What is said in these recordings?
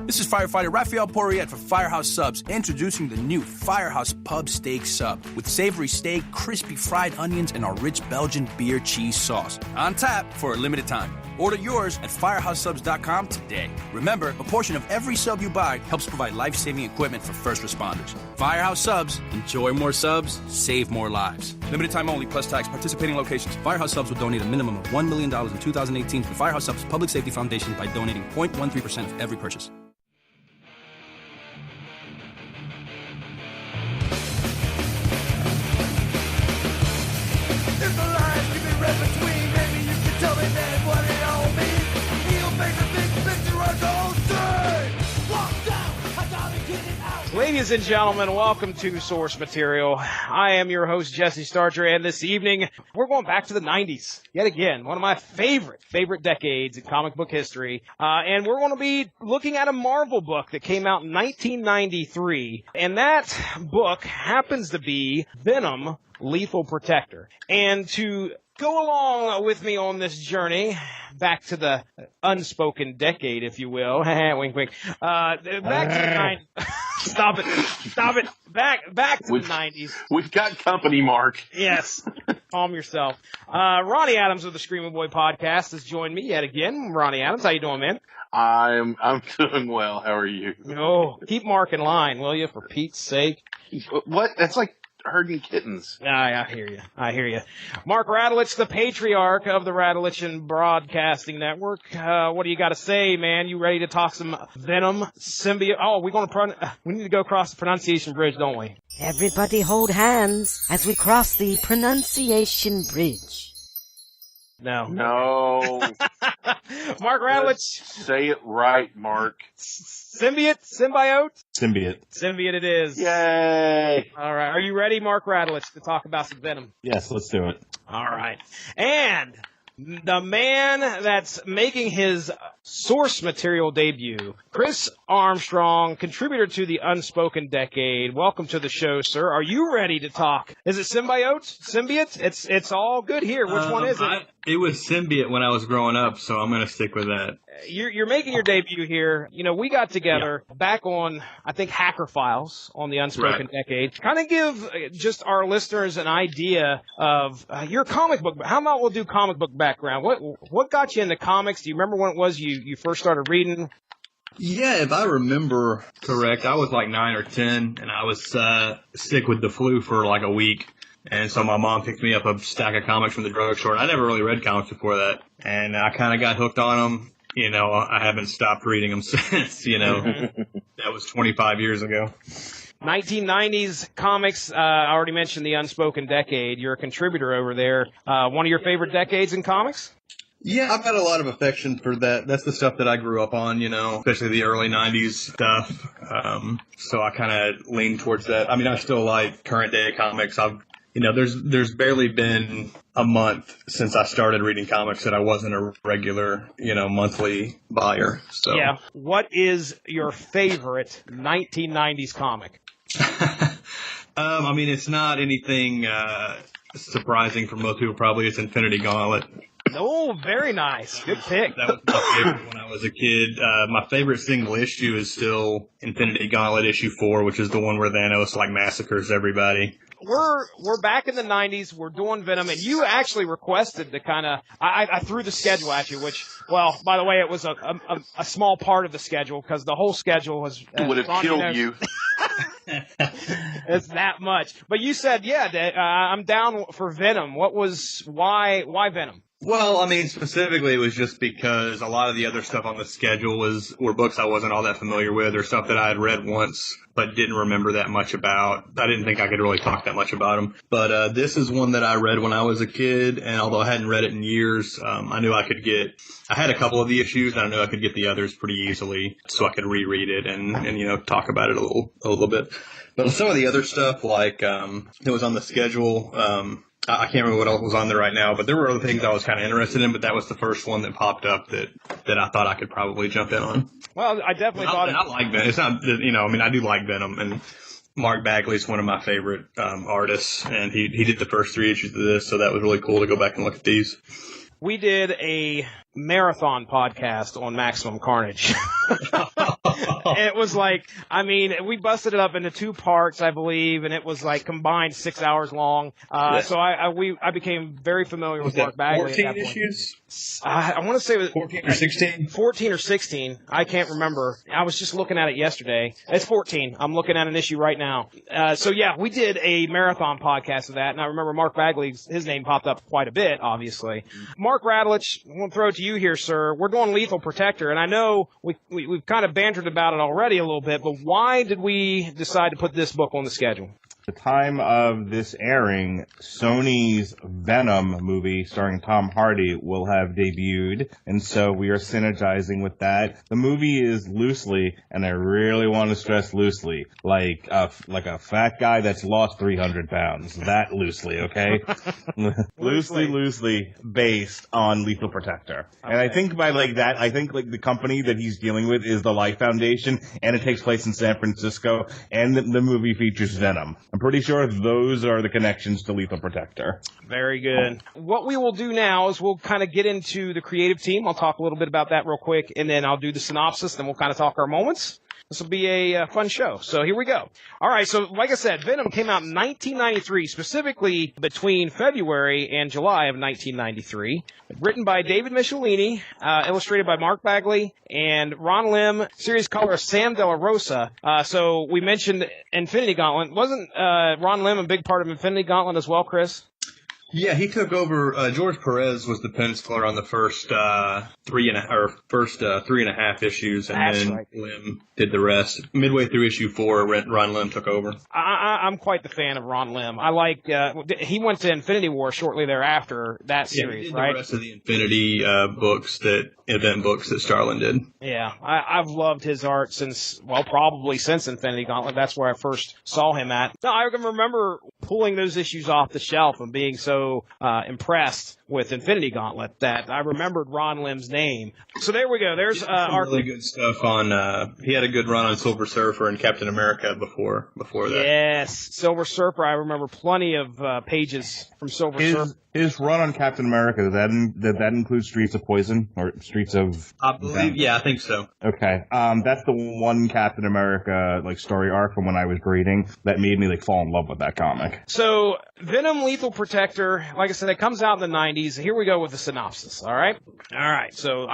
This is firefighter Raphael Poirier for Firehouse Subs, introducing the new Firehouse Pub Steak Sub with savory steak, crispy fried onions, and our rich Belgian beer cheese sauce. On tap for a limited time. Order yours at firehousesubs.com today. Remember, a portion of every sub you buy helps provide life-saving equipment for first responders. Firehouse Subs. Enjoy more subs, save more lives. Limited time only, plus tax. Participating locations. Firehouse Subs will donate a minimum of $1 million in 2018 to the Firehouse Subs Public Safety Foundation by donating 0.13% of every purchase. If the lines can be read between, maybe you can tell me then what it all means. He'll make the big picture I don't see. Walk down, I gotta get it out. Ladies and gentlemen, welcome to Source Material. I am your host, Jesse Starcher, and this evening, we're going back to the 90s. Yet again, one of my favorite decades in comic book history. And we're going to be looking at a Marvel book that came out in 1993. And that book happens to be Venom, Lethal Protector. And to go along with me on this journey back to the unspoken decade, if you will. Wink, wink. Back to the 90s. Stop it. Back to the 90s. We've got company, Mark. Yes. Calm yourself. Ronnie Adams of the Screaming Boy podcast has joined me yet again. Ronnie Adams, how you doing, man? I'm doing well. How are you? Oh, keep Mark in line, will you, for Pete's sake? What? That's like herding kittens. I hear you. Mark Radulich, the patriarch of the Radulich Broadcasting Network. What do you got to say, man? You ready to talk some Venom symbiote? Oh, we need to go across the pronunciation bridge, don't we? Everybody hold hands as we cross the pronunciation bridge. No. Mark Radulich. Let's say it right, Mark. Symbiote? Symbiote it is. Yay! All right. Are you ready, Mark Radulich, to talk about some Venom? Yes, let's do it. All right. And the man that's making his source material debut, Chris Armstrong, contributor to the Unspoken Decade. Welcome to the show, sir. Are you ready to talk? Is it Symbiote? It's all good here. Which one is it? It was Symbiote when I was growing up, so I'm going to stick with that. You're making your debut here. You know, we got together back on, I think, Hacker Files on the Unspoken Decade. Kind of give just our listeners an idea of your comic book. How about we'll do comic book background? What got you into comics? Do you remember when it was you first started reading? Yeah, if I remember correct, I was like 9 or 10, and I was sick with the flu for like a week. And so my mom picked me up a stack of comics from the drugstore, and I never really read comics before that. And I kind of got hooked on them. You know, I haven't stopped reading them since, you know. That was 25 years ago. 1990s comics, I already mentioned the Unspoken Decade. You're a contributor over there. One of your favorite decades in comics? Yeah, I've got a lot of affection for that. That's the stuff that I grew up on, you know, especially the early 90s stuff. So I kind of lean towards that. I mean, I still like current day comics. There's barely been a month since I started reading comics that I wasn't a regular, monthly buyer. So yeah. What is your favorite 1990s comic? I mean, it's not anything surprising for most people. Probably it's Infinity Gauntlet. Oh, very nice. Good pick. That was my favorite when I was a kid. My favorite single issue is still Infinity Gauntlet issue 4, which is the one where Thanos massacres everybody. We're back in the 90s. We're doing Venom, and you actually requested to kind of. I threw the schedule at you, which, well, by the way, it was a small part of the schedule because the whole schedule was. Would have killed you. It's that much. But you said, I'm down for Venom. Why Venom? Well, I mean, specifically, it was just because a lot of the other stuff on the schedule were books I wasn't all that familiar with, or stuff that I had read once but didn't remember that much about. I didn't think I could really talk that much about them. But this is one that I read when I was a kid, and although I hadn't read it in years, I knew I had a couple of the issues, and I knew I could get the others pretty easily, so I could reread it and talk about it a little bit. But some of the other stuff, like it was on the schedule. I can't remember what else was on there right now, but there were other things I was kind of interested in, but that was the first one that popped up that I thought I could probably jump in on. Well, I definitely thought I like Venom. It's not, I do like Venom, and Mark Bagley's one of my favorite artists, and he did the first 3 issues of this, so that was really cool to go back and look at these. We did a marathon podcast on Maximum Carnage. It was like, I mean, we busted it up into 2 parts, I believe, and it was like combined 6 hours long. So I became very familiar with Mark Bagley at that point. 14 issues? I want to say it was 14 or 16? 14 or 16. I can't remember. I was just looking at it yesterday. It's 14. I'm looking at an issue right now. So yeah, we did a marathon podcast of that, and I remember Mark Bagley, his name popped up quite a bit, obviously. Mark Radulich, I'm going to throw it to you here, sir. We're doing Lethal Protector, and I know we've kind of bantered about it already a little bit, but why did we decide to put this book on the schedule? The time of this airing, Sony's Venom movie starring Tom Hardy will have debuted, and so we are synergizing with that. The movie is loosely, and I really want to stress loosely, like a fat guy that's lost 300 pounds. That loosely, okay? loosely based on Lethal Protector. Okay. And I think by like that, I think like the company that he's dealing with is the Life Foundation, and it takes place in San Francisco, and the movie features Venom. I'm pretty sure those are the connections to Lethal Protector. Very good. What we will do now is we'll kind of get into the creative team. I'll talk a little bit about that real quick, and then I'll do the synopsis, and we'll kind of talk our moments. This will be a fun show. So here we go. All right. So like I said, Venom came out in 1993, specifically between February and July of 1993. Written by David Michelini, illustrated by Mark Bagley and Ron Lim, series color Sam De La Rosa. So we mentioned Infinity Gauntlet. Wasn't Ron Lim a big part of Infinity Gauntlet as well, Chris? Yeah, he took over. George Perez was the penciler on the first 3.5 issues, and That's then right. Lim did the rest. Midway through issue 4, Ron Lim took over. I'm quite the fan of Ron Lim. I like. He went to Infinity War shortly thereafter that series, he did right? The rest of the Infinity event books that Starlin did. Yeah, I've loved his art probably since Infinity Gauntlet. That's where I first saw him at. No, I can remember pulling those issues off the shelf and being so impressed with Infinity Gauntlet that I remembered Ron Lim's name. So there we go. There's some really good stuff on. He had a good run on Silver Surfer and Captain America before that. Yes, Silver Surfer. I remember plenty of pages from Silver Surfer. His run on Captain America, did that include Streets of Poison or Streets of? I believe, yeah, I think so. Okay, that's the one Captain America like story arc from when I was reading that made me like fall in love with that comic. So Venom, Lethal Protector, like I said, it comes out in the 90s. Here we go with the synopsis. All right. So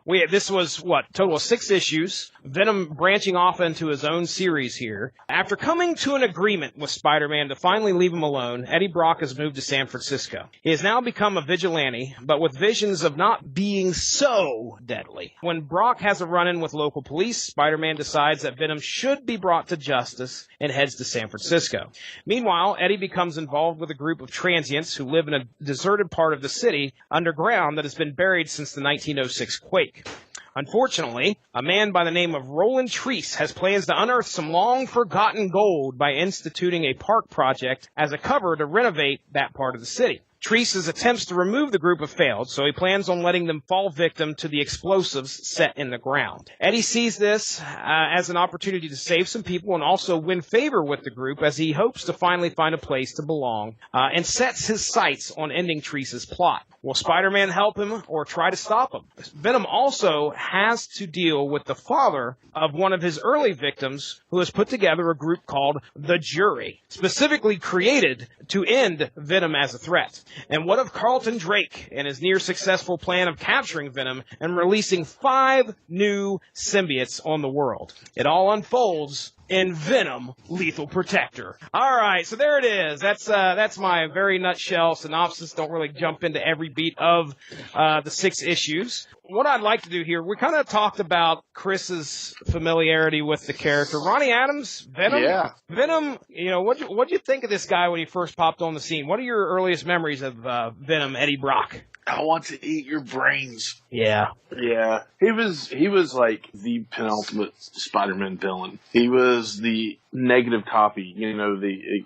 this was total of 6 issues. Venom branching off into his own series here. After coming to an agreement with Spider-Man to finally leave him alone, Eddie Brock has moved to San Francisco. He has now become a vigilante, but with visions of not being so deadly. When Brock has a run-in with local police, Spider-Man decides that Venom should be brought to justice and heads to San Francisco. Meanwhile, Eddie becomes involved with a group of transients who live in a deserted part of the city underground that has been buried since the 1906 quake. Unfortunately, a man by the name of Roland Treese has plans to unearth some long-forgotten gold by instituting a park project as a cover to renovate that part of the city. Treese's attempts to remove the group have failed, so he plans on letting them fall victim to the explosives set in the ground. Eddie sees this as an opportunity to save some people and also win favor with the group as he hopes to finally find a place to belong and sets his sights on ending Treese's plot. Will Spider-Man help him or try to stop him? Venom also has to deal with the father of one of his early victims who has put together a group called The Jury, specifically created to end Venom as a threat. And what of Carlton Drake and his near-successful plan of capturing Venom and releasing 5 new symbiotes on the world? It all unfolds in Venom, Lethal Protector. All right, so there it is. That's my very nutshell synopsis. Don't really jump into every beat of the 6 issues. What I'd like to do here, we kind of talked about Chris's familiarity with the character. Ronnie Adams, Venom? Yeah. Venom, what'd you think of this guy when he first popped on the scene? What are your earliest memories of Venom, Eddie Brock? I want to eat your brains. Yeah. Yeah. He was like the penultimate Spider-Man villain. He was the negative copy, the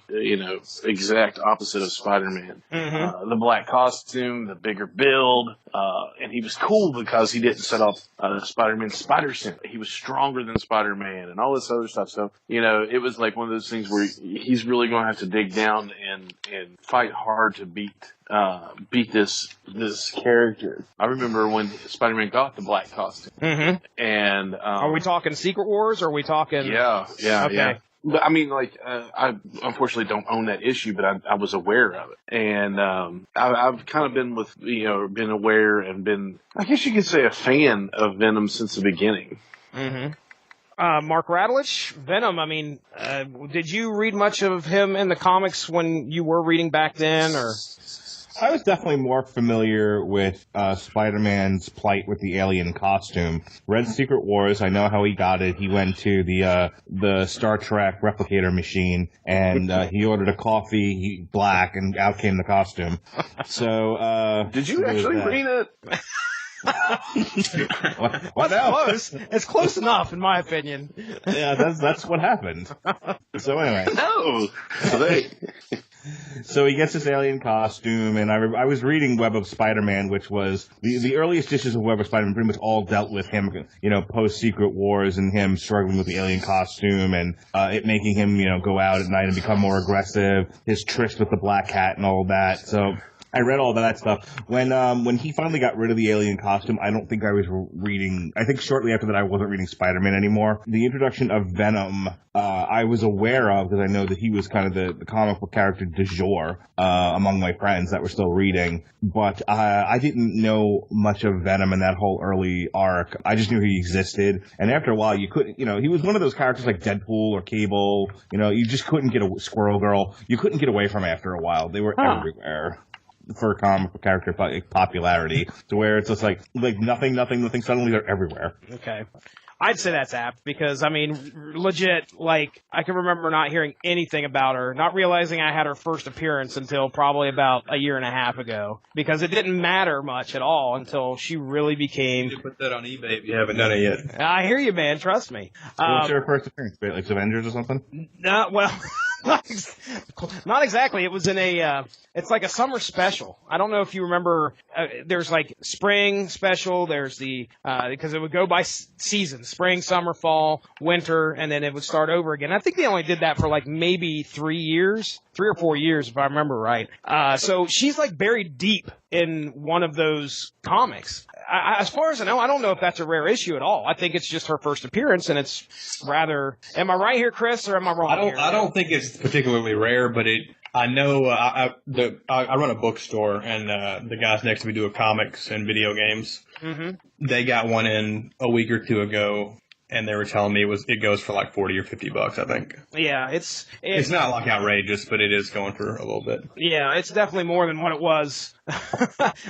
exact opposite of Spider-Man. The black costume, the bigger build, and he was cool because he didn't set off Spider-Man's spider sense. He was stronger than Spider-Man and all this other stuff. So, it was like one of those things where he's really going to have to dig down and fight hard to beat this character. I remember when Spider-Man got the black costume. And are we talking Secret Wars, or are we talking? Yeah. Okay. But I mean, I unfortunately don't own that issue, but I was aware of it, and I've kind of been been aware and been, I guess you could say, a fan of Venom since the beginning. Mark Radulich, Venom. I mean, did you read much of him in the comics when you were reading back then, or? I was definitely more familiar with Spider-Man's plight with the alien costume. Read Secret Wars. I know how he got it. He went to the Star Trek replicator machine, and he ordered a coffee black, and out came the costume. So, did you actually read it? What else? Close. It's close enough, in my opinion. Yeah, that's what happened. So anyway. No. So he gets this alien costume, and I was reading Web of Spider-Man, which was the earliest issues of Web of Spider-Man pretty much all dealt with him, post-Secret Wars and him struggling with the alien costume and it making him, go out at night and become more aggressive, his tryst with the Black Cat and all that. So I read all that stuff. When he finally got rid of the alien costume, I don't think I was reading. I think shortly after that, I wasn't reading Spider-Man anymore. The introduction of Venom, I was aware of because I know that he was kind of the comic book character du jour among my friends that were still reading. But I didn't know much of Venom in that whole early arc. I just knew he existed. And after a while, you couldn't. He was one of those characters like Deadpool or Cable. You just couldn't get a Squirrel Girl. You couldn't get away from him after a while. They were everywhere. For comic book character popularity, to where it's just like nothing, suddenly they're everywhere. Okay. I'd say that's apt because, I mean, legit, I can remember not hearing anything about her, not realizing I had her first appearance until probably about a year and a half ago, because it didn't matter much at all until she really became... You need to put that on eBay if you haven't done it yet. I hear you, man. Trust me. What's your first appearance? Like Avengers or something? No, well... Not exactly. It was in it's like a summer special. I don't know if you remember, there's spring special, there's because it would go by season, spring, summer, fall, winter, and then it would start over again. I think they only did that for maybe 3 or 4 years, if I remember right. So she's buried deep in one of those comics. As far as I know, I don't know if that's a rare issue at all. I think it's just her first appearance, and it's rather... Am I right here, Chris, or am I wrong? I don't think it's particularly rare, but I know I run a bookstore, and the guys next to me do comics and video games. Mm-hmm. They got one in a week or two ago, and they were telling me it goes for $40 or $50, I think. Yeah, it's not outrageous, but it is going for a little bit. Yeah, it's definitely more than what it was.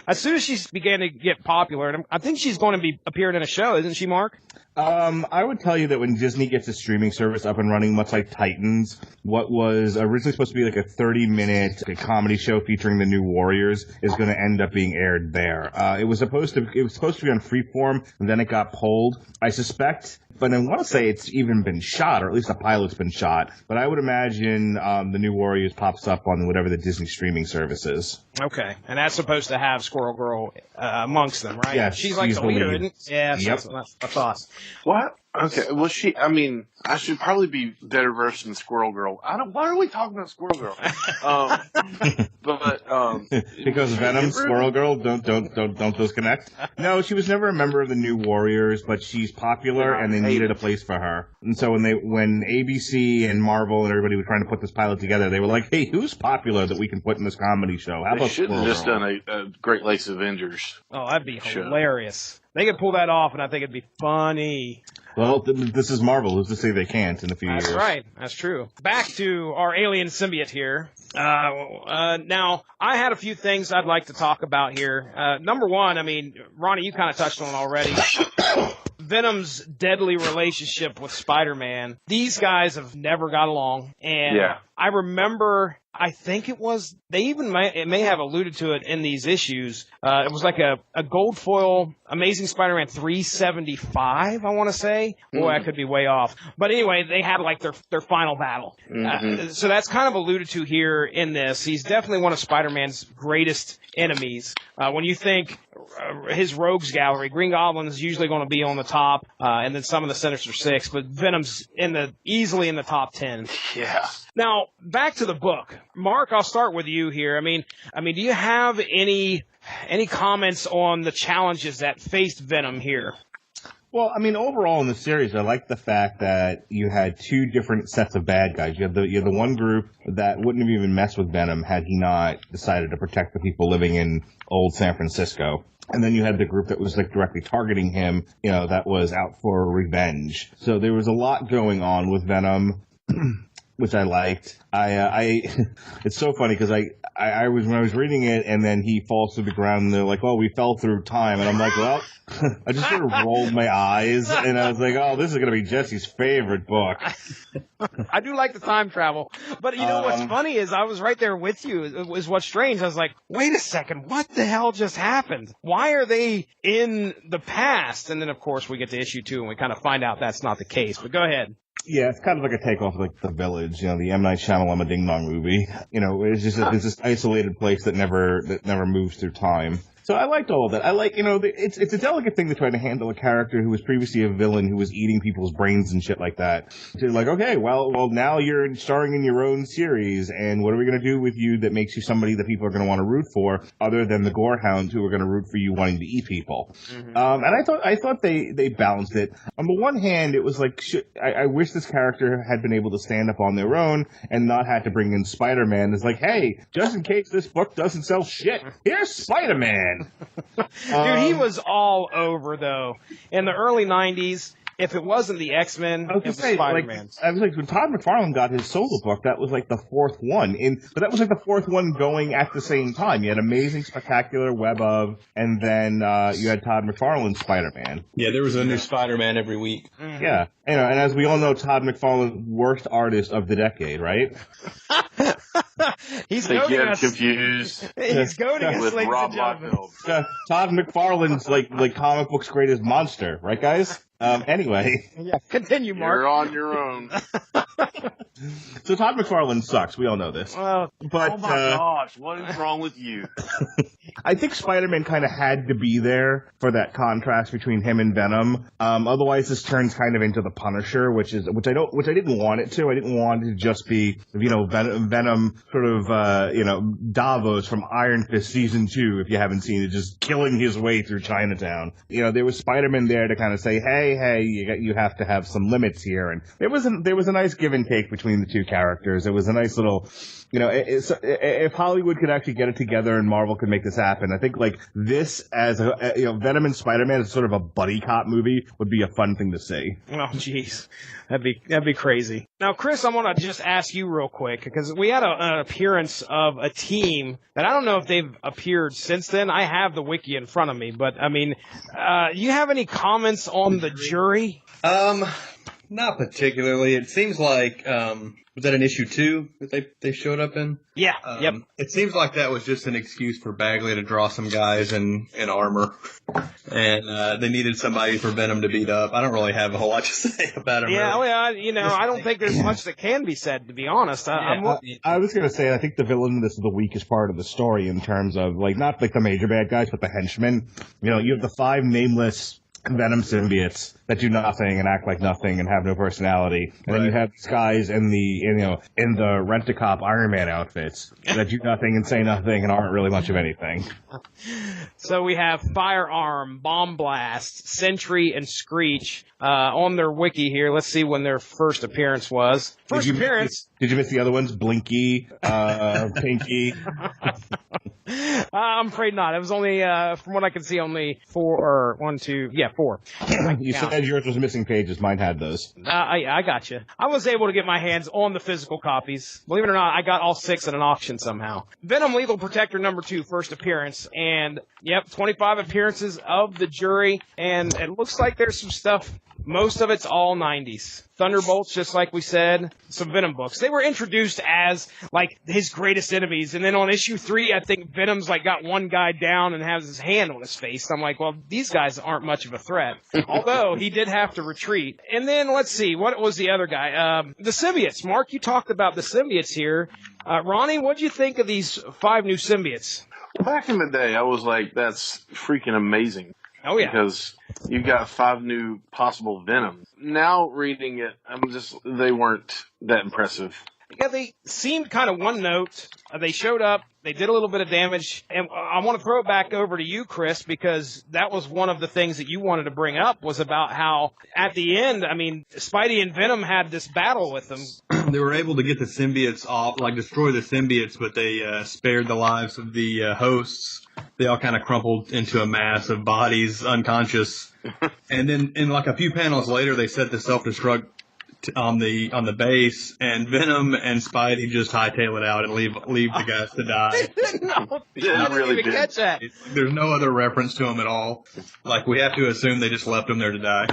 As soon as she began to get popular, and I think she's going to be appearing in a show, isn't she, Mark? I would tell you that when Disney gets a streaming service up and running, much like Titans, what was originally supposed to be a 30-minute comedy show featuring the New Warriors is going to end up being aired there. It was supposed to be on Freeform, and then it got pulled. I suspect, but I want to say it's even been shot, or at least the pilot's been shot. But I would imagine the New Warriors pops up on whatever the Disney streaming service is. Okay, and that's supposed to have Squirrel Girl amongst them, right? Yeah, she's the leader, isn't it? Yeah, yep. That's I thought. What? Okay, well, I should probably be better versed in Squirrel Girl. Why are we talking about Squirrel Girl? Because Venom, Squirrel Girl, don't those connect? No, she was never a member of the New Warriors, but she's popular, and they needed a place for her. And so when ABC and Marvel and everybody were trying to put this pilot together, they were like, "Hey, who's popular that we can put in this comedy show? How about they should have just Girl? done a Great Lakes Avengers. Oh, that'd be hilarious. They could pull that off, and I think it'd be funny. Well, this is Marvel. Who's to say they can't in a few years? That's right. That's true. Back to our alien symbiote here. Now, I had a few things I'd like to talk about here. Number one, Ronnie, you kind of touched on it already. Venom's deadly relationship with Spider-Man. These guys have never got along. And I remember I think it was, it may have alluded to it in these issues. It was like a gold foil Amazing Spider-Man 375, I want to say. Boy, I could be way off. But anyway, they had like their final battle. So that's kind of alluded to here in this. He's definitely one of Spider-Man's greatest enemies. When you think his rogues gallery, Green Goblin is usually going to be on the top, and then some of the Sinister Six, but Venom's easily in the top 10. Yeah. Now, back to the book. Mark, I'll start with you here. I mean, do you have any comments on the challenges that faced Venom here? Well, I mean, overall in the series, I like the fact that you had two different sets of bad guys. You had the one group that wouldn't have even messed with Venom had he not decided to protect the people living in old San Francisco. And then you had the group that was like directly targeting him, that was out for revenge. So there was a lot going on with Venom, which I liked. It's so funny because I was, when I was reading it, and then he falls to the ground, and they're like, "Oh, we fell through time," and I'm like, "Well," I just sort of rolled my eyes, and I was like, "Oh, this is gonna be Jesse's favorite book." I do like the time travel, but what's funny is I was right there with you. It was what's strange. I was like, "Wait a second, what the hell just happened? Why are they in the past?" And then, of course, we get to issue 2, and we kind of find out that's not the case. But go ahead. Yeah, it's kind of like a takeoff of like The Village, the M. Night Shyamalan Ding Dong movie. It's just it's this isolated place that never moves through time. So I liked all of that. I like, it's a delicate thing to try to handle a character who was previously a villain who was eating people's brains and shit like that. To like, okay, well, now you're starring in your own series, and what are we going to do with you that makes you somebody that people are going to want to root for, other than the gorehounds who are going to root for you wanting to eat people? And I thought they balanced it. On the one hand, it was like, I wish this character had been able to stand up on their own and not had to bring in Spider-Man. It's like, hey, just in case this book doesn't sell shit, here's Spider-Man. Dude, he was all over, though. In the early 90s, if it wasn't the X-Men, it was Spider-Man. I was like, when Todd McFarlane got his solo book, that was like the fourth one. But that was like the fourth one going at the same time. You had Amazing Spectacular Web of, and then you had Todd McFarlane's Spider-Man. Yeah, there was a new Spider-Man every week. Mm-hmm. Yeah. And as we all know, Todd McFarlane, worst artist of the decade, right? He's they goading get us. Confused. He's goading us, with ladies Rob and gentlemen. Liefeld. Todd McFarlane's like comic book's greatest monster, right, guys? Anyway. Yeah, continue, Mark. You're on your own. So Todd McFarlane sucks. We all know this. Well, But, oh my gosh, what is wrong with you? I think Spider-Man kind of had to be there for that contrast between him and Venom. Otherwise, this turns kind of into the Punisher, which I didn't want it to. I didn't want it to just be, Venom sort of, Davos from Iron Fist season 2, if you haven't seen it, just killing his way through Chinatown. There was Spider-Man there to kind of say, hey, you have to have some limits here, and there was a nice give and take between the two characters. It was a nice little, if Hollywood could actually get it together and Marvel could make this happen, I think like this as Venom and Spider-Man as sort of a buddy cop movie would be a fun thing to see. Oh, jeez. That'd be crazy. Now, Chris, I want to just ask you real quick, because we had an appearance of a team that I don't know if they've appeared since then. I have the wiki in front of me, but I mean, you have any comments on the Jury? Not particularly. It seems like, was that an issue 2 that they showed up in? Yeah, yep. It seems like that was just an excuse for Bagley to draw some guys in armor. And they needed somebody for Venom to beat up. I don't really have a whole lot to say about him. Yeah, really. I don't think there's much that can be said, to be honest. I was going to say, I think the villain, this is the weakest part of the story in terms of, like, not like the major bad guys, but the henchmen. You have the 5 nameless Venom symbiotes that do nothing and act like nothing and have no personality, and then you have these guys in the Rent-A-Cop Iron Man outfits that do nothing and say nothing and aren't really much of anything. So we have Firearm, Bomb Blast, Sentry, and Screech on their wiki here. Let's see when their first appearance was. Did you miss the other ones? Blinky, Pinky. I'm afraid not. It was only, from what I can see, only 4. You said yours was missing pages. Mine had those. I got you. I was able to get my hands on the physical copies. Believe it or not, I got all 6 at an auction somehow. Venom Lethal Protector number 2, first appearance. And, 25 appearances of the Jury. And it looks like there's some stuff Most of it's all 90s. Thunderbolts, just like we said, some Venom books. They were introduced as, like, his greatest enemies. And then on issue 3, I think Venom's, like, got one guy down and has his hand on his face. I'm like, well, these guys aren't much of a threat. Although, he did have to retreat. And then, let's see, what was the other guy? The symbiotes. Mark, you talked about the symbiotes here. Ronnie, what'd you think of these 5 new symbiotes? Back in the day, I was like, that's freaking amazing. Oh, yeah. Because you got 5 new possible Venoms. Now reading it, they weren't that impressive. Yeah, they seemed kind of one note. They showed up, they did a little bit of damage, and I want to throw it back over to you, Chris, because that was one of the things that you wanted to bring up, was about how, at the end, I mean, Spidey and Venom had this battle with them. They were able to get the symbiotes off, like destroy the symbiotes, but they spared the lives of the hosts. They all kind of crumpled into a mass of bodies, unconscious. And then, in like a few panels later, they set the self-destruct on the base, and Venom and Spidey just hightail it out and leave the guys to die. No, Yeah, I really didn't even did. catch that. There's no other reference to them at all. Like, we have to assume they just left them there to die.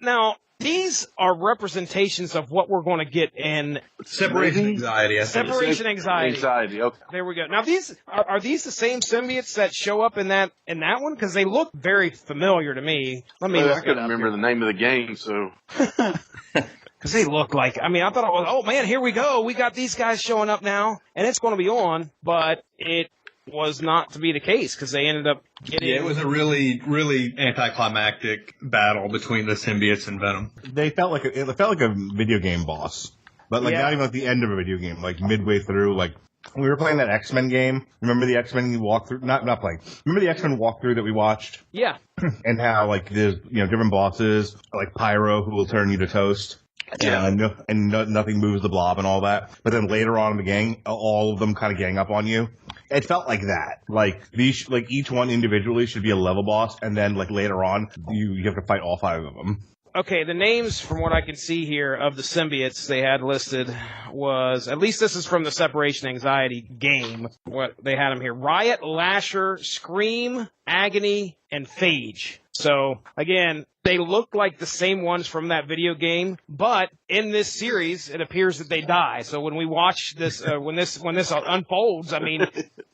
Now, these are representations of what we're going to get in Separation anxiety, I think. Separation anxiety. Anxiety, okay. There we go. Now, these are these the same symbiotes that show up in that one? Because they look very familiar to me. Let me. I look it couldn't up remember here. the name of the game, so Because they look like, I mean, I thought it was, oh man, here we go. We got these guys showing up now, and it's going to be on, but it was not to be the case because they ended up getting. Yeah, it was a really, really anticlimactic battle between the symbiotes and Venom. It felt like a video game boss, but like Yeah. not even at the end of a video game, like midway through. Like when we were playing that X-Men game. Remember the X-Men walkthrough? Not playing. Remember the X-Men walkthrough that we watched? Yeah. And how like there's different bosses like Pyro who will turn you to toast. Yeah. Nothing moves the blob and all that. But then later on in the gang, all of them kind of gang up on you. It felt like that. Like these, like each one individually should be a level boss, and then like later on, you have to fight all 5 of them. Okay, the names from what I can see here of the symbiotes they had listed was, at least this is from the Separation Anxiety game, what they had them here: Riot, Lasher, Scream, Agony, and Phage. So, again, they look like the same ones from that video game, but in this series, it appears that they die. So when we watch this, when this unfolds, I mean,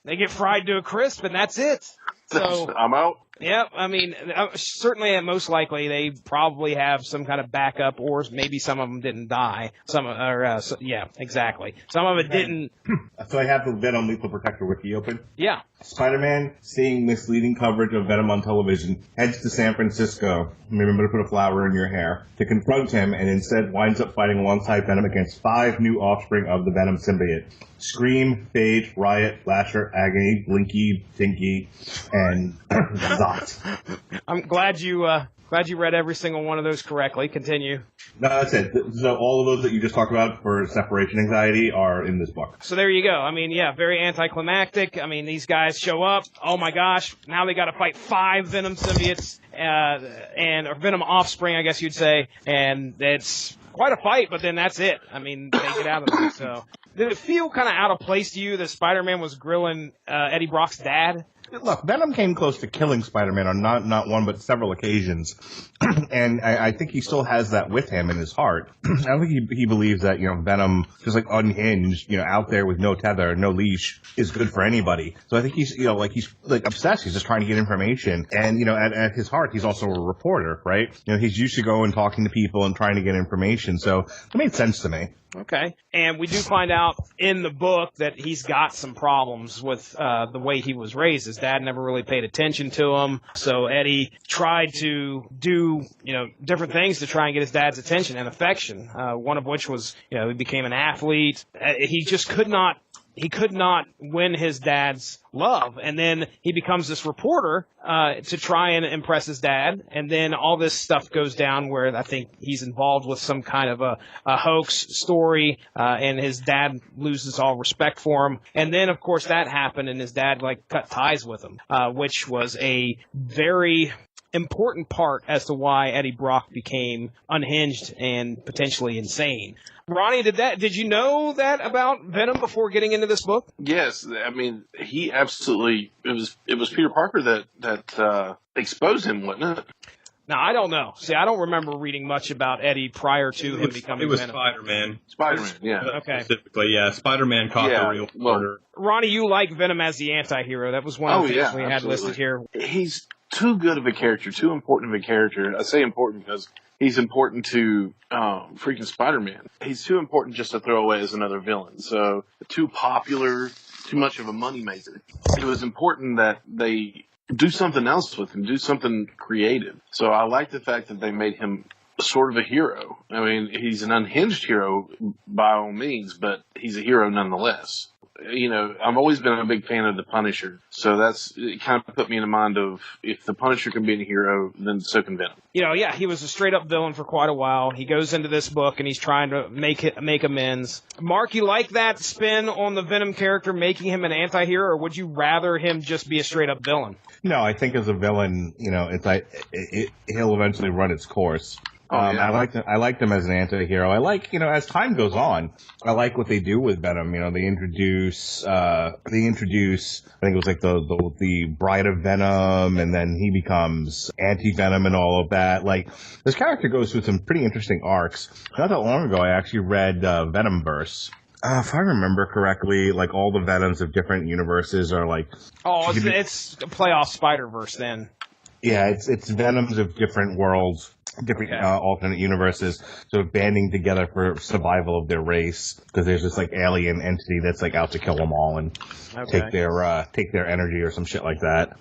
they get fried to a crisp, and that's it. So I'm out. yeah, I mean, certainly and most likely they probably have some kind of backup, or maybe some of them didn't die. Yeah, exactly. Some of it didn't. So I have the Venom Lethal Protector wiki open. Yeah. Spider-Man, seeing misleading coverage of Venom on television, heads to San Francisco, remember to put a flower in your hair, to confront him, and instead winds up fighting alongside Venom against 5 new offspring of the Venom symbiote: Scream, Phage, Riot, Lasher, Agony, Blinky, Tinky, and Zot. I'm glad you read every single one of those correctly. Continue. No, that's it. So all of those that you just talked about for Separation Anxiety are in this book. So there you go. I mean, yeah, very anticlimactic. I mean, these guys show up. Oh my gosh, now they got to fight 5 Venom symbiotes or Venom offspring, I guess you'd say, and it's quite a fight. But then that's it. I mean, they get out of there. So did it feel kind of out of place to you that Spider-Man was grilling Eddie Brock's dad? Look, Venom came close to killing Spider-Man on not one but several occasions, and I think he still has that with him in his heart. I don't think he believes that Venom, just like unhinged, out there with no tether, no leash, is good for anybody. So I think he's obsessed. He's just trying to get information, and at his heart, he's also a reporter, right? He's used to going and talking to people and trying to get information. So it made sense to me. Okay. And we do find out in the book that he's got some problems with the way he was raised. His dad never really paid attention to him. So Eddie tried to do, different things to try and get his dad's attention and affection. One of which was, he became an athlete. He just could not win his dad's love. And then he becomes this reporter to try and impress his dad. And then all this stuff goes down where I think he's involved with some kind of a hoax story, and his dad loses all respect for him. And then, of course, that happened, and his dad cut ties with him, which was a very important part as to why Eddie Brock became unhinged and potentially insane. Ronnie, did you know that about Venom before getting into this book? Yes, I mean, he absolutely, it was Peter Parker that exposed him, wasn't it? Now, I don't know. See, I don't remember reading much about Eddie prior to him becoming It was Venom. Spider-Man. Spider-Man, yeah. Okay. Specifically, yeah. Spider-Man caught the real order. Ronnie, you like Venom as the anti-hero. That was one of the things we had listed here. He's too good of a character, too important of a character. I say important because he's important to freaking Spider-Man. He's too important just to throw away as another villain. So, too popular, too much of a moneymaker. It was important that they do something else with him, do something creative. So I like the fact that they made him sort of a hero. I mean, he's an unhinged hero by all means, but he's a hero nonetheless. You know, I've always been a big fan of the Punisher, so it kind of put me in the mind of if the Punisher can be a hero, then so can Venom. You know, yeah, he was a straight-up villain for quite a while. He goes into this book, and he's trying to make amends. Mark, you like that spin on the Venom character, making him an anti-hero, or would you rather him just be a straight-up villain? No, I think as a villain, you know, it's like he'll eventually run its course. I like them as an anti-hero. I like, you know, as time goes on, I like what they do with Venom. You know, they introduce, I think it was like the Bride of Venom, and then he becomes anti-Venom and all of that. Like, this character goes through some pretty interesting arcs. Not that long ago, I actually read Venomverse. If I remember correctly, like all the Venoms of different universes are like... Oh, it's a playoff Spider-Verse then. Yeah, it's Venoms of different worlds, different alternate universes, sort of banding together for survival of their race, because there's this like alien entity that's like out to kill them all and take their energy or some shit like that.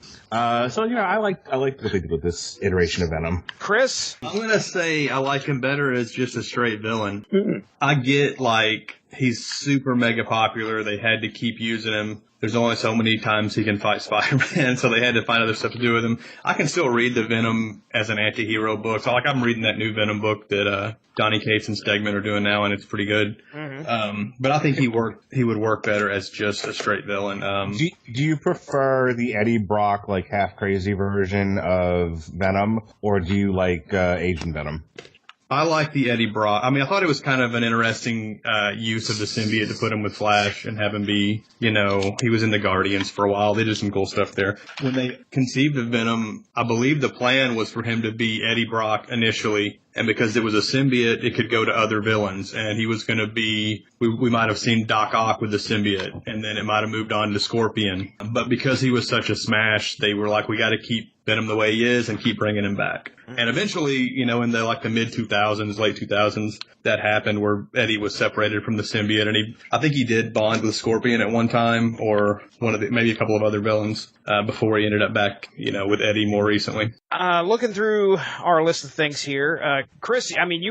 So you know, I like what they did with this iteration of Venom. Chris, I'm gonna say I like him better as just a straight villain. I get like he's super mega popular. They had to keep using him. There's only so many times he can fight Spider-Man, so they had to find other stuff to do with him. I can still read the Venom as an anti-hero book. So, like, I'm reading that new Venom book that Donny Cates and Stegman are doing now, and it's pretty good. Mm-hmm. But I think he would work better as just a straight villain. Do you prefer the Eddie Brock, like, half-crazy version of Venom, or do you like Asian Venom? I like the Eddie Brock. I mean, I thought it was kind of an interesting use of the symbiote to put him with Flash and have him be, you know, he was in the Guardians for a while. They did some cool stuff there. When they conceived of Venom, I believe the plan was for him to be Eddie Brock initially. And because it was a symbiote, it could go to other villains. And he was going to be, we might have seen Doc Ock with the symbiote, and then it might have moved on to Scorpion. But because he was such a smash, they were like, we got to keep Venom the way he is and keep bringing him back. And eventually, you know, in the like the mid-2000s, late 2000s, that happened where Eddie was separated from the symbiote. And I think he did bond with Scorpion at one time, or maybe a couple of other villains, before he ended up back, you know, with Eddie more recently. Looking through our list of things here, Chris, I mean,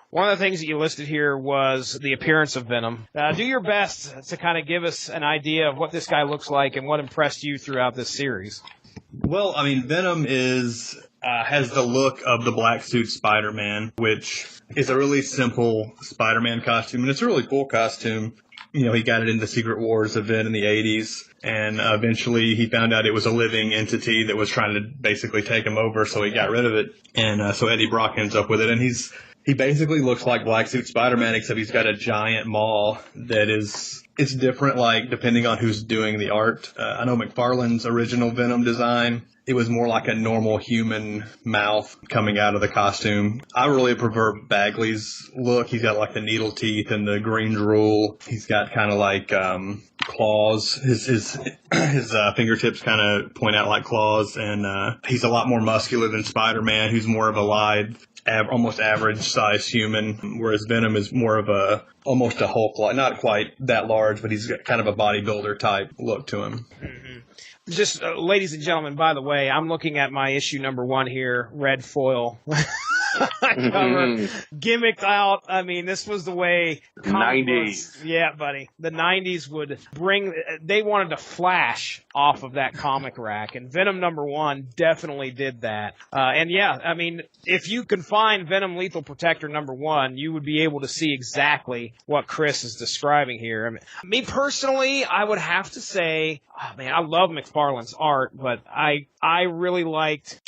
one of the things that you listed here was the appearance of Venom. Do your best to kind of give us an idea of what this guy looks like and what impressed you throughout this series. Well, I mean, Venom has the look of the black suit Spider-Man, which is a really simple Spider-Man costume, and it's a really cool costume. You know, he got it in the Secret Wars event in the 80s, and eventually he found out it was a living entity that was trying to basically take him over, so he got rid of it. And so Eddie Brock ends up with it, and he basically looks like Black Suit Spider-Man, except he's got a giant maw that it's different, like, depending on who's doing the art. I know McFarlane's original Venom design, it was more like a normal human mouth coming out of the costume. I really prefer Bagley's look. He's got like the needle teeth and the green drool. He's got kind of like claws. His fingertips kind of point out like claws, and he's a lot more muscular than Spider-Man, who's more of a lithe, almost average size human, whereas Venom is more of almost a Hulk, not quite that large, but he's got kind of a bodybuilder type look to him. Mm-hmm. Just, ladies and gentlemen, by the way, I'm looking at my issue number 1 here, red foil. Cover, gimmicked out. I mean, this was the way 90s. Yeah, buddy. The 90s would they wanted to flash off of that comic rack, and Venom number 1 definitely did that. And yeah, I mean, if you can find Venom Lethal Protector number 1, you would be able to see exactly what Chris is describing here. I mean, me personally, I would have to say, oh man, I love McFarlane's art, but I really liked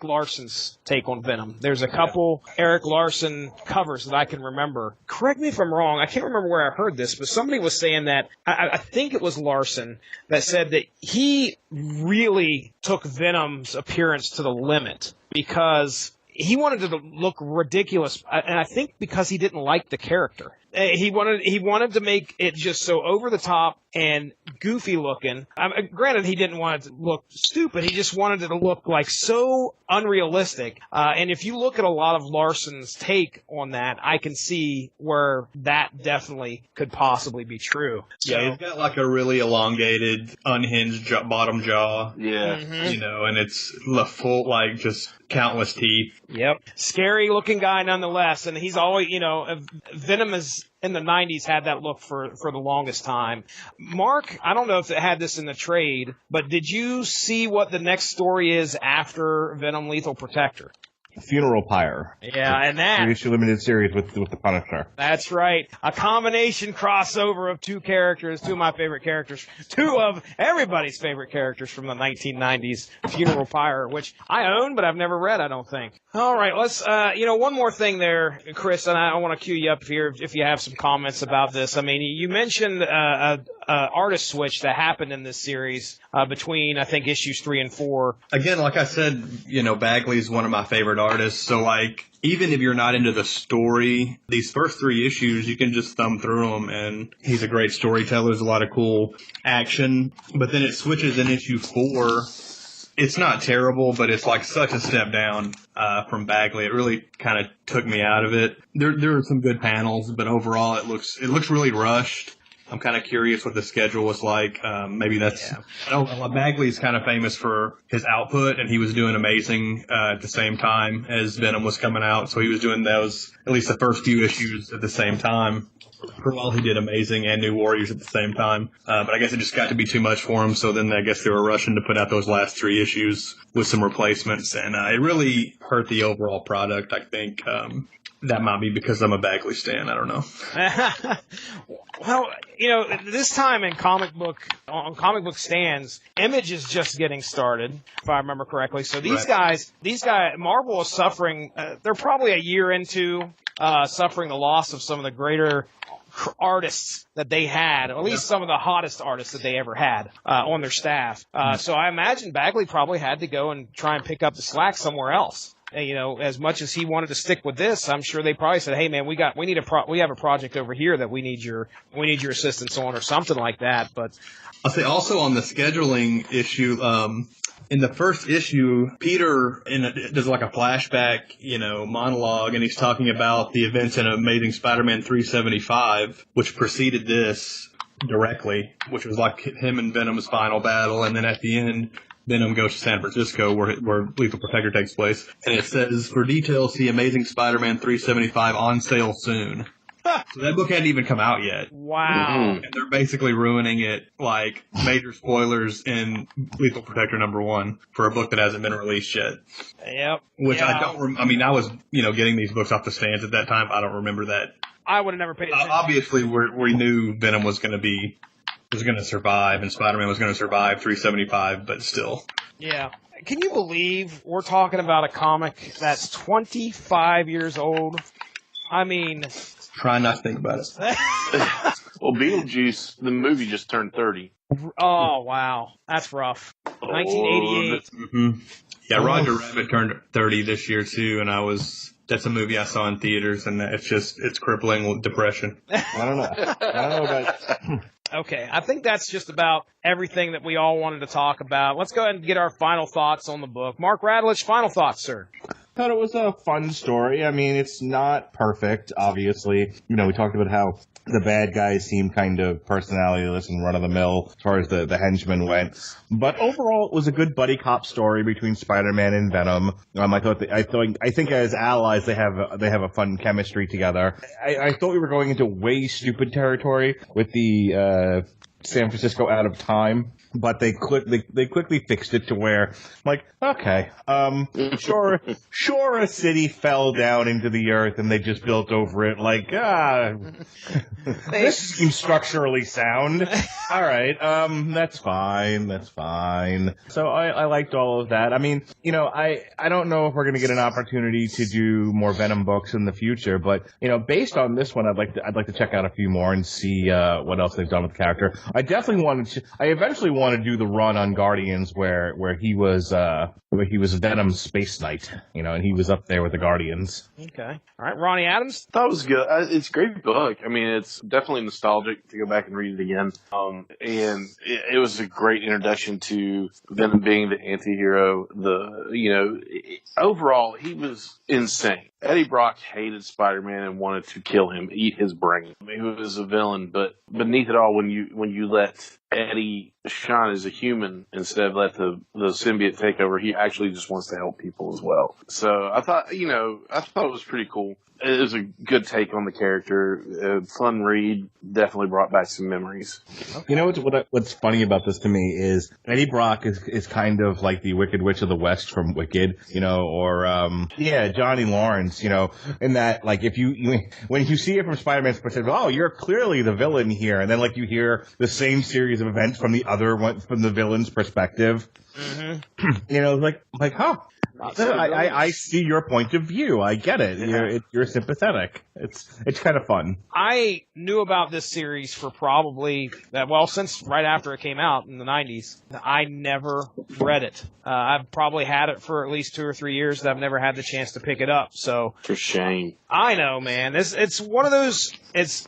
Larson's take on Venom. There's a couple Eric Larson covers that I can remember. Correct me if I'm wrong. I can't remember where I heard this, but somebody was saying that, I think it was Larson, that said that he really took Venom's appearance to the limit because he wanted to look ridiculous, and I think because he didn't like the character. He wanted to make it just so over the top and goofy looking. Granted, he didn't want it to look stupid. He just wanted it to look like so unrealistic. And if you look at a lot of Larson's take on that, I can see where that definitely could possibly be true. So, yeah, he's got like a really elongated, unhinged bottom jaw. Yeah. Mhm. You know, and it's the full, like, just countless teeth. Yep. Scary looking guy nonetheless. And he's always, Venom is in the 90s had that look for the longest time. Mark, I don't know if it had this in the trade, but did you see what the next story is after Venom Lethal Protector? Funeral Pyre. Yeah, and that. 3-issue limited series with the Punisher. That's right. A combination crossover of two characters, two of my favorite characters, two of everybody's favorite characters from the 1990s, Funeral Pyre, which I own, but I've never read, I don't think. All right, let's, one more thing there, Chris, and I want to cue you up here if you have some comments about this. I mean, you mentioned artist switch that happened in this series between, I think, issues 3 and 4. Again, like I said, Bagley's one of my favorite artists, so like, even if you're not into the story, these first 3 issues, you can just thumb through them, and he's a great storyteller. There's a lot of cool action, but then it switches in issue 4. It's not terrible, but it's like such a step down from Bagley. It really kind of took me out of it. There are some good panels, but overall it looks really rushed. I'm kind of curious what the schedule was like. Maybe that's... Yeah. Bagley's kind of famous for his output, and he was doing amazing at the same time as Venom was coming out. So he was doing those, at least the first few issues at the same time. For a while, he did Amazing and New Warriors at the same time. But I guess it just got to be too much for him, so then I guess they were rushing to put out those last 3 issues with some replacements. And it really hurt the overall product, I think. That might be because I'm a Bagley stan. I don't know. Well, this time in comic book stands, Image is just getting started, if I remember correctly. So these guys, Marvel is suffering. They're probably a year into suffering the loss of some of the greater artists that they had, or at least some of the hottest artists that they ever had on their staff. So I imagine Bagley probably had to go and try and pick up the slack somewhere else. As much as he wanted to stick with this, I'm sure they probably said, "Hey, man, we have a project over here that we need your assistance on," or something like that. But I'll say also on the scheduling issue, in the first issue, Peter does like a flashback, monologue, and he's talking about the events in Amazing Spider-Man 375, which preceded this directly, which was like him and Venom's final battle, and then at the end, Venom goes to San Francisco, where Lethal Protector takes place. And it says, for details, see Amazing Spider-Man 375 on sale soon. So that book hadn't even come out yet. Wow. And they're basically ruining it, like, major spoilers in Lethal Protector #1 for a book that hasn't been released yet. Yep. Which I was, getting these books off the stands at that time. I don't remember that. I would have never paid attention. Obviously, we knew Venom was going to survive, and Spider-Man was going to survive 375, but still. Yeah. Can you believe we're talking about a comic that's 25 years old? I mean... Try not to think about it. Well, Beetlejuice, the movie, just turned 30. Oh, wow. That's rough. 1988. Mm-hmm. Yeah, Roger Rabbit turned 30 this year, too, and that's a movie I saw in theaters, and it's crippling with depression. I don't know about... Okay, I think that's just about everything that we all wanted to talk about. Let's go ahead and get our final thoughts on the book. Mark Radulich, final thoughts, sir. I thought it was a fun story. I mean, it's not perfect, obviously. We talked about how the bad guys seem kind of personality-less and run-of-the-mill as far as the henchmen went. But overall, it was a good buddy cop story between Spider-Man and Venom. I think as allies, they have a fun chemistry together. I thought we were going into way stupid territory with the San Francisco Out of Time. But they quickly fixed it to where, like, okay, sure, a city fell down into the earth and they just built over it. Like, this seems structurally sound. All right, that's fine. So I liked all of that. I mean, I don't know if we're gonna get an opportunity to do more Venom books in the future, but based on this one, I'd like to check out a few more and see what else they've done with the character. I eventually want to do the run on Guardians where he was where he was Venom's Space Knight, and he was up there with the Guardians. Okay. All right, Ronnie Adams? That was good. It's a great book. I mean, it's definitely nostalgic to go back and read it again. And it was a great introduction to Venom being the anti-hero. Overall, he was insane. Eddie Brock hated Spider-Man and wanted to kill him, eat his brain. He was a villain, but beneath it all, when you let Eddie shine as a human instead of let the symbiote take over, he actually just wants to help people as well. So I thought it was pretty cool. It was a good take on the character. Fun read. Definitely brought back some memories. You know what's funny about this to me is Eddie Brock is kind of like the Wicked Witch of the West from Wicked, or Johnny Lawrence, in that, like, when you see it from Spider-Man's perspective, oh, you're clearly the villain here, and then like you hear the same series of events from the other one from the villain's perspective. Mm-hmm. like, huh. I see your point of view. I get it. Yeah. You're sympathetic. It's kind of fun. I knew about this series for probably since right after it came out in the 90s. I never read it. I've probably had it for at least 2 or 3 years that I've never had the chance to pick it up. So for shame. I know, man. It's one of those. It's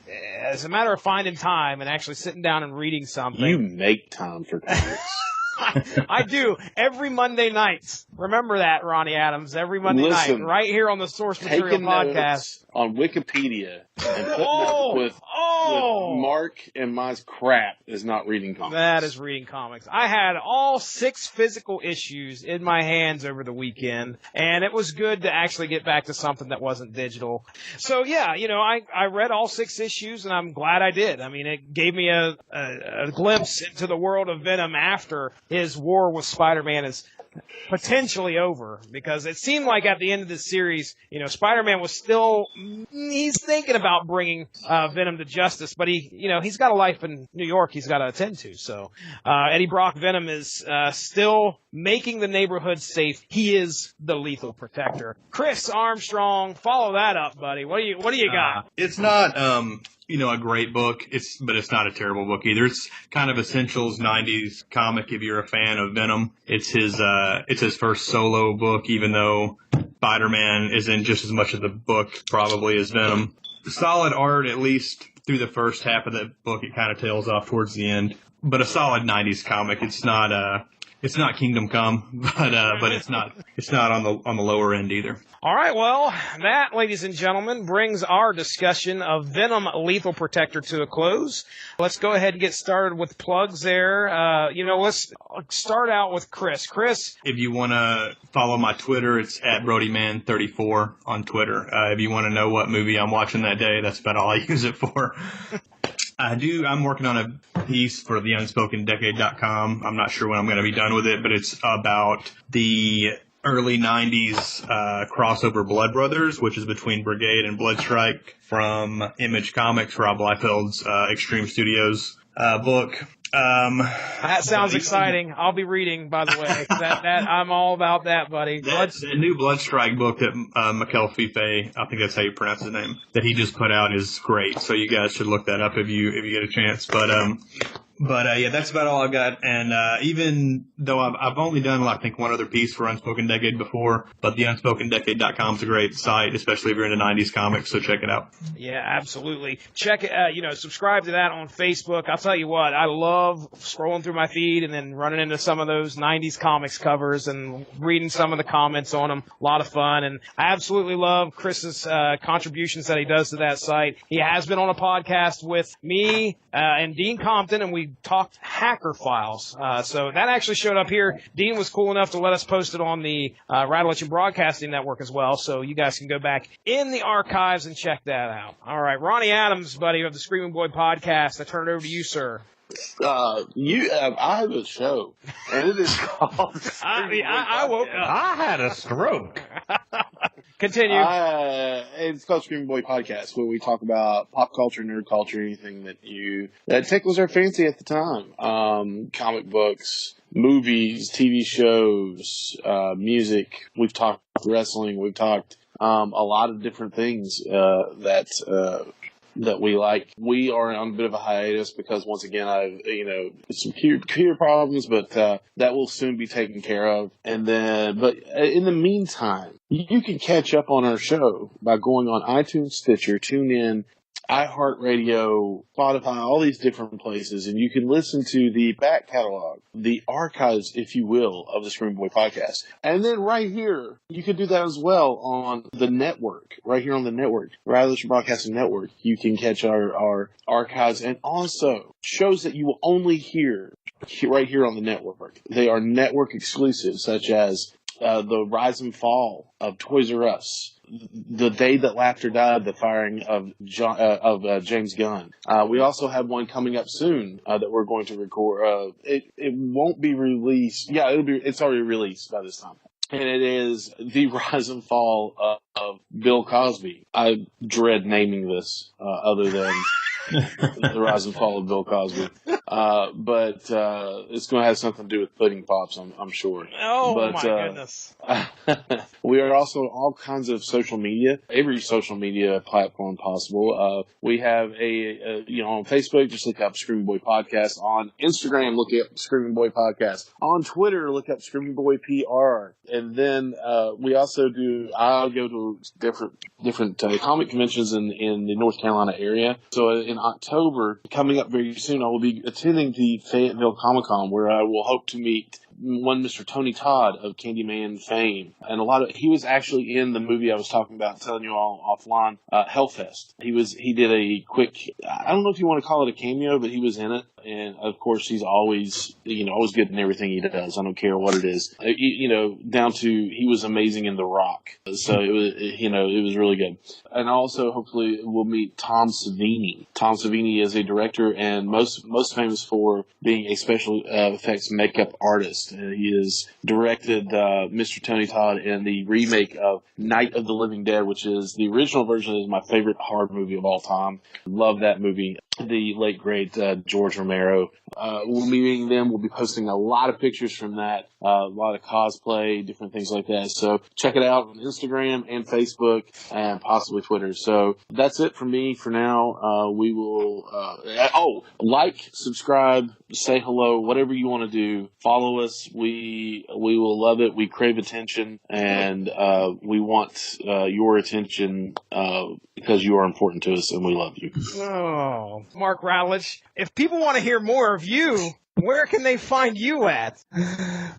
a matter of finding time and actually sitting down and reading something. You make time for comics. I do every Monday nights. Remember that, Ronnie Adams. Every Monday night, right here on the Source Material Podcast. On Wikipedia and putting up with Mark and my crap is not reading comics. That is reading comics. I had all 6 physical issues in my hands over the weekend, and it was good to actually get back to something that wasn't digital. So yeah, I read all 6 issues, and I'm glad I did. I mean, it gave me a glimpse into the world of Venom after his war with Spider-Man is potentially over, because it seemed like at the end of this series, Spider-Man was still, he's thinking about bringing Venom to justice, but he's got a life in New York he's got to attend to. So Eddie Brock Venom is still making the neighborhood safe. He is the lethal protector. Chris Armstrong, follow that up, buddy. What do you got? It's not a great book, but it's not a terrible book either. It's kind of essentials 90s comic if you're a fan of Venom. It's his first solo book, even though Spider-Man is in just as much of the book probably as Venom. Solid art, at least through the first half of the book. It kind of tails off towards the end, but a solid 90s comic. It's not Kingdom Come, but it's not on the lower end either. All right, well, that, ladies and gentlemen, brings our discussion of Venom Lethal Protector to a close. Let's go ahead and get started with plugs there. Let's start out with Chris. Chris? If you want to follow my Twitter, it's @BrodyMan34 on Twitter. If you want to know what movie I'm watching that day, that's about all I use it for. I'm working on a piece for the UnspokenDecade.com. I'm not sure when I'm going to be done with it, but it's about the early 90s crossover Blood Brothers, which is between Brigade and Bloodstrike, from Image Comics, Rob Liefeld's Extreme Studios book. That sounds exciting. I'll be reading, by the way. That I'm all about that, buddy. That's a new Bloodstrike book that Mikel Fife, I think that's how you pronounce his name, that he just put out is great. So you guys should look that up if you get a chance. But yeah, that's about all I've got. And even though I've only done, I think, one other piece for Unspoken Decade before, but the UnspokenDecade.com is a great site, especially if you're into 90s comics, so check it out. Yeah, absolutely. Check it, subscribe to that on Facebook. I'll tell you what, I love scrolling through my feed and then running into some of those 90s comics covers and reading some of the comments on them. A lot of fun. And I absolutely love Chris's contributions that he does to that site. He has been on a podcast with me and Dean Compton, and we talked Hacker Files. So that actually showed up here. Dean was cool enough to let us post it on the Radulich Broadcasting Network as well, so you guys can go back in the archives and check that out. All right, Ronnie Adams, buddy, of the Screaming Boy Podcast. I turn it over to you, sir. I have a show, and it is called I woke up. I had a stroke. Continue. It's called Screaming Boy Podcast, where we talk about pop culture, nerd culture, anything that tickles our fancy at the time. Comic books, movies, TV shows, music. We've talked wrestling. We've talked a lot of different things that that we like. We are on a bit of a hiatus because once again, I've, some computer problems, but that will soon be taken care of. And then, but in the meantime, you can catch up on our show by going on iTunes, Stitcher, TuneIn, iHeartRadio, Spotify, all these different places, and you can listen to the back catalog, the archives, if you will, of the Screaming Boy podcast. And then right here, you can do that as well on the network, right here on the network, Revolution Broadcasting Network. You can catch our archives and also shows that you will only hear right here on the network. They are network exclusives, such as the rise and fall of Toys R Us, the day that laughter died, the firing of James Gunn. We also have one coming up soon that we're going to record. It won't be released. Yeah, it's already released by this time. And it is the rise and fall of Bill Cosby. I dread naming this other than the rise and fall of Bill Cosby. But it's going to have something to do with pudding pops, I'm sure. Oh, but, my goodness. We are also on all kinds of social media, every social media platform possible. We have on Facebook, just look up Screaming Boy Podcast. On Instagram, look up Screaming Boy Podcast. On Twitter, look up Screaming Boy PR. And then we also I'll go to different comic conventions in the North Carolina area. So in October, coming up very soon, I will be attending the Fayetteville Comic-Con, where I will hope to meet one Mr. Tony Todd of Candyman fame. And he was actually in the movie I was talking about, telling you all offline, Hellfest. He did a quick, I don't know if you want to call it a cameo, but he was in it. And of course, he's always good in everything he does. I don't care what it is. Down to, he was amazing in The Rock. So it was really good. And also, hopefully, we'll meet Tom Savini. Tom Savini is a director and most famous for being a special effects makeup artist. He has directed Mr. Tony Todd in the remake of Night of the Living Dead, which is the original version, is my favorite horror movie of all time. Love that movie. The late, great George Romero. We'll be meeting them. We'll be posting a lot of pictures from that, a lot of cosplay, different things like that. So check it out on Instagram and Facebook and possibly Twitter. So that's it for me for now. We will, like, subscribe, say hello, whatever you want to do. Follow us. We will love it. We crave attention, and we want your attention because you are important to us, and we love you. Oh, Mark Rowledge, if people want to hear more of you, where can they find you at?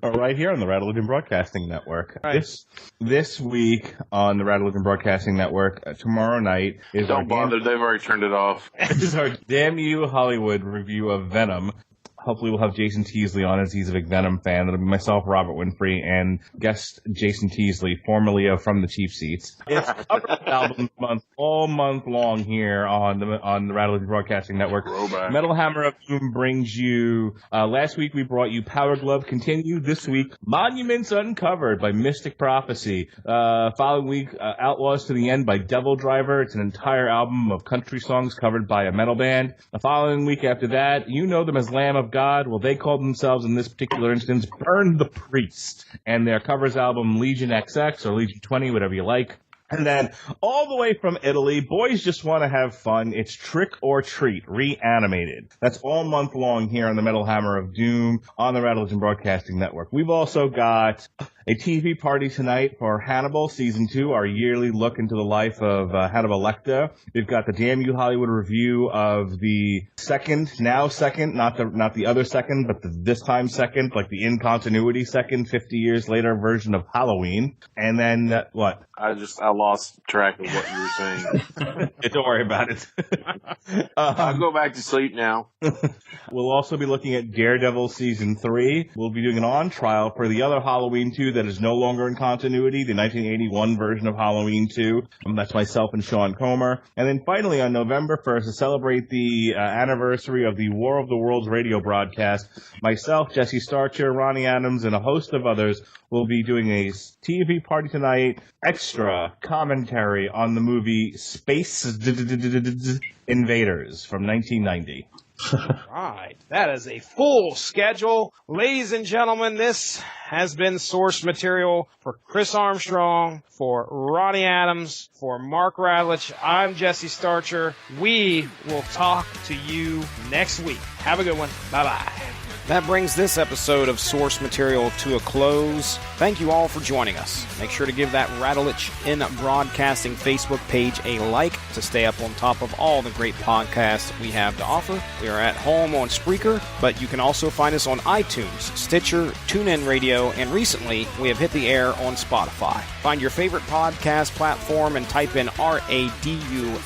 Right here on the Rattleton Broadcasting Network. Right. This week on the Rattleton Broadcasting Network, tomorrow night is Don't bother, they've already turned it off. is our Damn You Hollywood review of Venom. Hopefully we'll have Jason Teasley on, as he's a big Venom fan. It'll be myself, Robert Winfrey, and guest Jason Teasley, formerly of From the Cheap Seats. It's cover album month, all month long here on the Rattleton Broadcasting Network. Throwback. Metal Hammer of Doom brings you, last week we brought you Power Glove Continue. This week, Monuments Uncovered by Mystic Prophecy. Following week, Outlaws to the End by Devil Driver. It's an entire album of country songs covered by a metal band. The following week after that, you know them as Lamb of God. Well, they called themselves, in this particular instance, Burn the Priest. And their covers album, Legion XX, or Legion 20, whatever you like. And then, all the way from Italy, Boys Just Want to Have Fun, it's Trick or Treat, Reanimated. That's all month long here on the Metal Hammer of Doom on the Rattleton Broadcasting Network. We've also got a TV party tonight for Hannibal Season 2, our yearly look into the life of Hannibal Lecter. We've got the Damn You Hollywood review of the second, not the other second, but this time second, like the in-continuity second, 50 years later version of Halloween. And then, what? I lost track of what you were saying. Don't worry about it. I'll go back to sleep now. We'll also be looking at Daredevil Season 3. We'll be doing an on-trial for the other Halloween 2 that is no longer in continuity, the 1981 version of Halloween 2. That's myself and Sean Comer. And then finally, on November 1st, to celebrate the anniversary of the War of the Worlds radio broadcast, myself, Jesse Starcher, Ronnie Adams, and a host of others will be doing a TV party tonight, extra commentary on the movie Space Invaders from 1990. Right. That is a full schedule. Ladies and gentlemen, this has been Source Material for Chris Armstrong, for Ronnie Adams, for Mark Radlich. I'm Jesse Starcher. We will talk to you next week. Have a good one. Bye-bye. That brings this episode of Source Material to a close. Thank you all for joining us. Make sure to give that Rattlich in Broadcasting Facebook page a like to stay up on top of all the great podcasts we have to offer. We are at home on Spreaker, but you can also find us on iTunes, Stitcher, TuneIn Radio, and recently we have hit the air on Spotify. Find your favorite podcast platform and type in RADULICH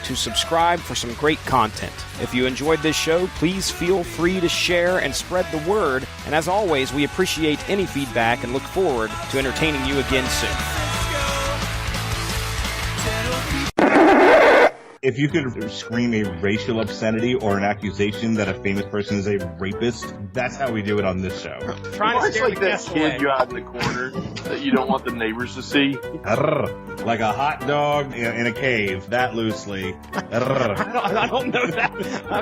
to subscribe for some great content. If you enjoyed this show, please feel free to share and spread the word. And as always, we appreciate any feedback and look forward to entertaining you again soon. If you could scream a racial obscenity or an accusation that a famous person is a rapist, that's how we do it on this show. Trying to scare like the that guests kid away. you out in the corner that you don't want the neighbors to see. Arrgh. Like a hot dog in a cave, that loosely. Arrgh. I don't know that.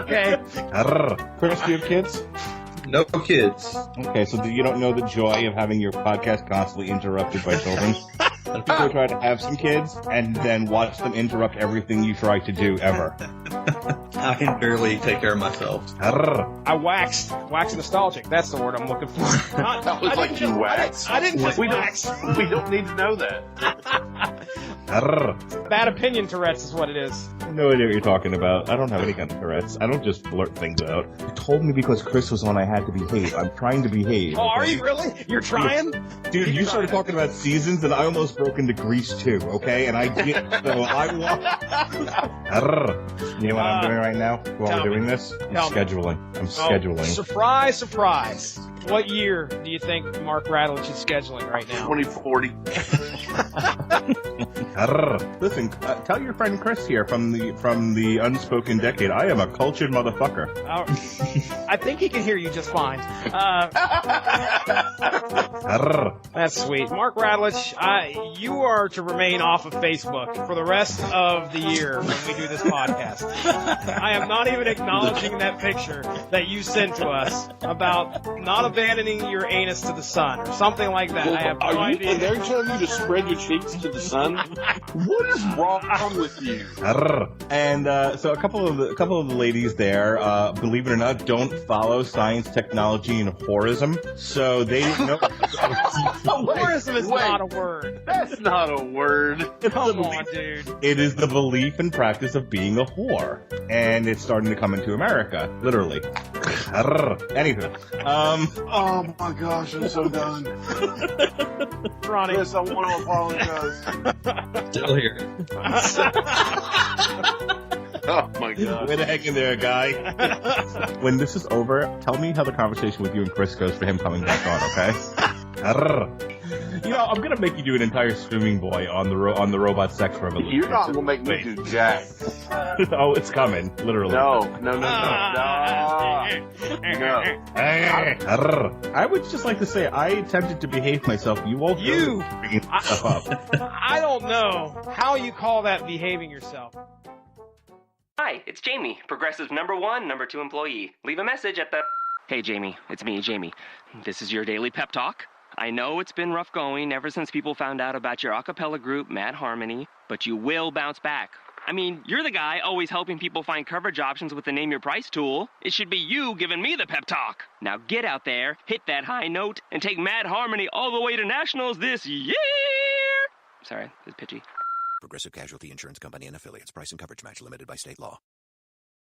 Okay. Arrgh. Chris, do you have kids? No kids. Okay, so you don't know the joy of having your podcast constantly interrupted by children? People try to have some kids and then watch them interrupt everything you try to do ever. I can barely take care of myself. Arrgh. I waxed nostalgic. That's the word I'm looking for. That was like you waxed. I didn't just wax. We don't need to know that. Arrgh. Bad opinion Tourette's is what it is. I have no idea what you're talking about. I don't have any kind of Tourette's. I don't just blurt things out. You told me because Chris was on I had to behave. I'm trying to behave. Oh, are you really? You're trying? Dude, you started talking about seasons and I almost broke into Grease too, okay? And I did, so I want... Arrgh. You know what I'm doing right now while we're doing this? I'm scheduling. Oh, surprise, surprise. What year do you think Mark Radlich is scheduling right now? 2040. Arrgh. Listen, tell your friend Chris here from the Unspoken Decade, I am a cultured motherfucker. I think he can hear you just fine. Arrgh. That's sweet. Mark Radlich, you are to remain off of Facebook for the rest of the year when we do this podcast. I am not even acknowledging that picture that you sent to us about not abandoning your anus to the sun or something like that. I have no idea. They're telling you to spread your cheeks to the sun? What is wrong with you? Arrgh. And so a couple of the ladies there, believe it or not, don't follow science, technology, and whorism. So they know. Whorism is not a word. That's not a word. Come on, dude. It is the belief and practice of being a whore, and it's starting to come into America, literally. Arrgh. Anywho, Oh my gosh, I'm so done. Ronnie. Chris, I want to apologize. Still here. Oh my god. way to hang in there, guy. When this is over, tell me how the conversation with you and Chris goes for him coming back on, okay? Arrgh. You know, I'm gonna make you do an entire Swimming Boy on the robot sex revolution. You're not gonna make me do jack. Oh, it's coming, literally. No. Arrgh. I would just like to say I attempted to behave myself. You won't You. bringing stuff up. I don't know how you call that behaving yourself. Hi, it's Jamie, Progressive's #1, #2 employee. Leave a message at the... Hey, Jamie, it's me, Jamie. This is your daily pep talk. I know it's been rough going ever since people found out about your a cappella group, Mad Harmony, but you will bounce back. I mean, you're the guy always helping people find coverage options with the Name Your Price tool. It should be you giving me the pep talk. Now get out there, hit that high note, and take Mad Harmony all the way to nationals this year! Sorry, it's pitchy. Progressive Casualty Insurance Company and Affiliates. Price and coverage match limited by state law.